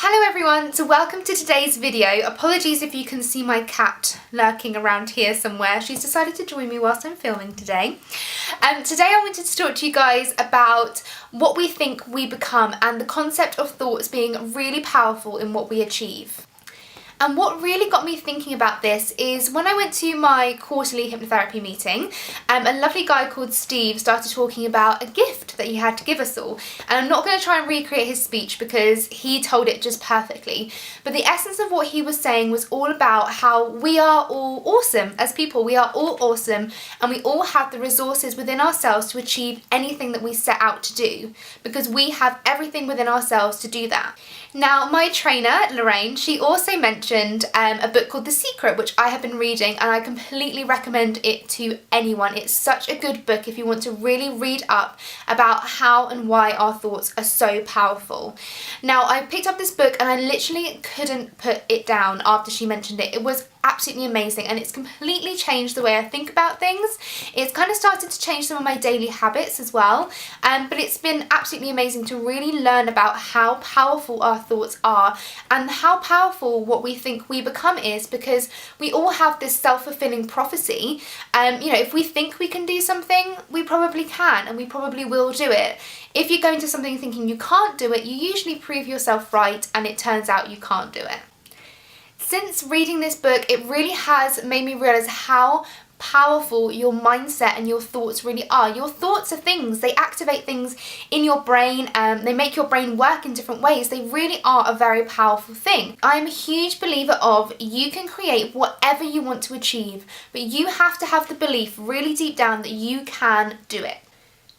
Hello everyone, so welcome to today's video. Apologies if you can see my cat lurking around here somewhere. She's decided to join me whilst I'm filming today. Today I wanted to talk to you guys about what we think we become and the concept of thoughts being really powerful in what we achieve. And what really got me thinking about this is when I went to my quarterly hypnotherapy meeting, a lovely guy called Steve started talking about a gift that he had to give us all. And I'm not going to try and recreate his speech because he told it just perfectly. But the essence of what he was saying was all about how we are all awesome as people. We are all awesome and we all have the resources within ourselves to achieve anything that we set out to do, because we have everything within ourselves to do that. Now, my trainer, Lorraine, she also mentioned a book called The Secret, which I have been reading, and I completely recommend it to anyone. It's such a good book if you want to really read up about how and why our thoughts are so powerful. Now, I picked up this book and I literally couldn't put it down after she mentioned it. It was absolutely amazing and it's completely changed the way I think about things. It's kind of started to change some of my daily habits as well, but it's been absolutely amazing to really learn about how powerful our thoughts are and how powerful what we think we become is, because we all have this self-fulfilling prophecy. If we think we can do something, we probably can and we probably will do it. If you go into something thinking you can't do it, you usually prove yourself right and it turns out you can't do it. Since reading this book, it really has made me realise how powerful your mindset and your thoughts really are. Your thoughts are things, they activate things in your brain, they make your brain work in different ways. They really are a very powerful thing. I'm a huge believer of you can create whatever you want to achieve, but you have to have the belief really deep down that you can do it.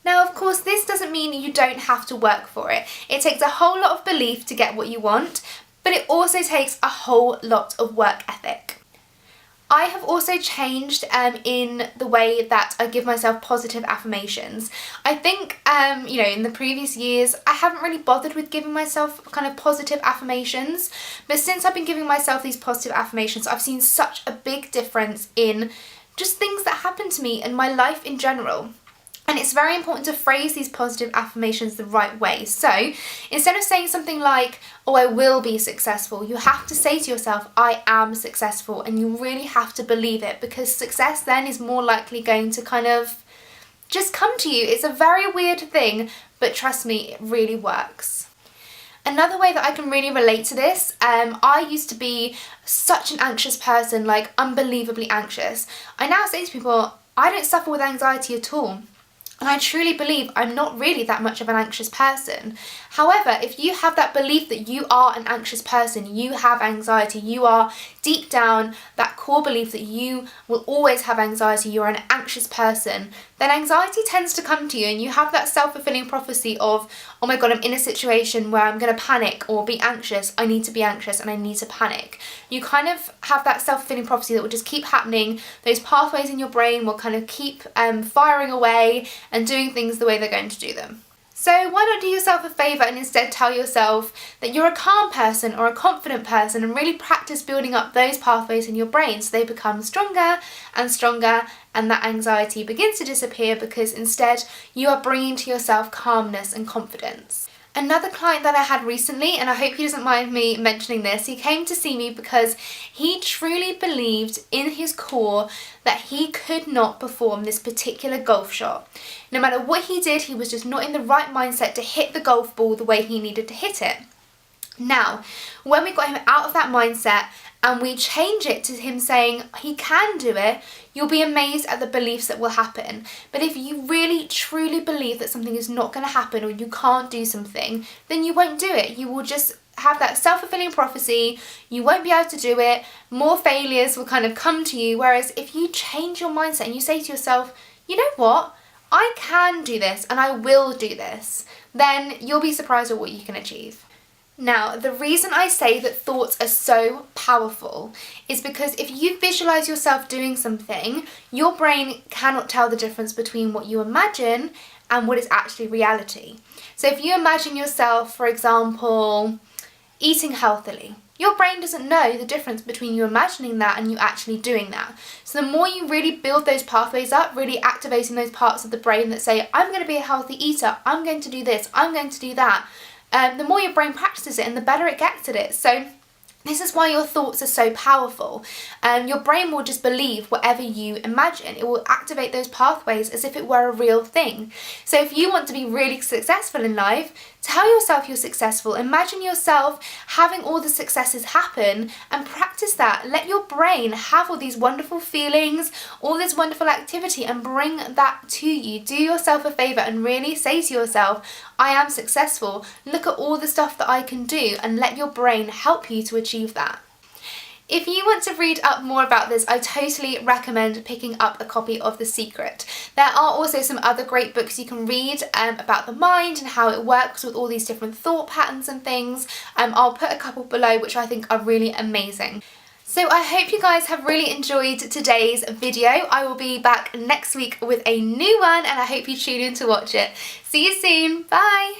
Now, of course, this doesn't mean you don't have to work for it. It takes a whole lot of belief to get what you want, but it also takes a whole lot of work ethic. I have also changed in the way that I give myself positive affirmations. I think, in the previous years, I haven't really bothered with giving myself kind of positive affirmations, but since I've been giving myself these positive affirmations, I've seen such a big difference in just things that happen to me and my life in general. And it's very important to phrase these positive affirmations the right way. So instead of saying something like, oh, I will be successful, you have to say to yourself, I am successful, and you really have to believe it, because success then is more likely going to kind of just come to you. It's a very weird thing, but trust me, it really works. Another way that I can really relate to this, I used to be such an anxious person, like unbelievably anxious. I now say to people, I don't suffer with anxiety at all. And I truly believe I'm not really that much of an anxious person. However, if you have that belief that you are an anxious person, you have anxiety, you are deep down that core belief that you will always have anxiety, you're an anxious person, then anxiety tends to come to you and you have that self-fulfilling prophecy of, oh my god, I'm in a situation where I'm going to panic or be anxious, I need to be anxious and I need to panic. You kind of have that self-fulfilling prophecy that will just keep happening. Those pathways in your brain will kind of keep firing away and doing things the way they're going to do them. So why not do yourself a favour and instead tell yourself that you're a calm person or a confident person, and really practice building up those pathways in your brain so they become stronger and stronger and that anxiety begins to disappear, because instead you are bringing to yourself calmness and confidence. Another client that I had recently, and I hope he doesn't mind me mentioning this, he came to see me because he truly believed in his core that he could not perform this particular golf shot. No matter what he did, he was just not in the right mindset to hit the golf ball the way he needed to hit it. Now, when we got him out of that mindset and we change it to him saying he can do it, you'll be amazed at the beliefs that will happen. But if you really truly believe that something is not going to happen or you can't do something, then you won't do it. You will just have that self-fulfilling prophecy, you won't be able to do it, more failures will kind of come to you. Whereas if you change your mindset and you say to yourself, you know what, I can do this and I will do this, then you'll be surprised at what you can achieve. Now, the reason I say that thoughts are so powerful is because if you visualise yourself doing something, your brain cannot tell the difference between what you imagine and what is actually reality. So if you imagine yourself, for example, eating healthily, your brain doesn't know the difference between you imagining that and you actually doing that. So the more you really build those pathways up, really activating those parts of the brain that say, I'm going to be a healthy eater, I'm going to do this, I'm going to do that, the more your brain practices it and the better it gets at it. So this is why your thoughts are so powerful. Your brain will just believe whatever you imagine. It will activate those pathways as if it were a real thing. So if you want to be really successful in life, tell yourself you're successful. Imagine yourself having all the successes happen and practice that. Let your brain have all these wonderful feelings, all this wonderful activity, and bring that to you. Do yourself a favor and really say to yourself, I am successful. Look at all the stuff that I can do, and let your brain help you to achieve that. If you want to read up more about this, I totally recommend picking up a copy of The Secret. There are also some other great books you can read about the mind and how it works with all these different thought patterns and things. I'll put a couple below which I think are really amazing. So I hope you guys have really enjoyed today's video. I will be back next week with a new one, and I hope you tune in to watch it. See you soon. Bye.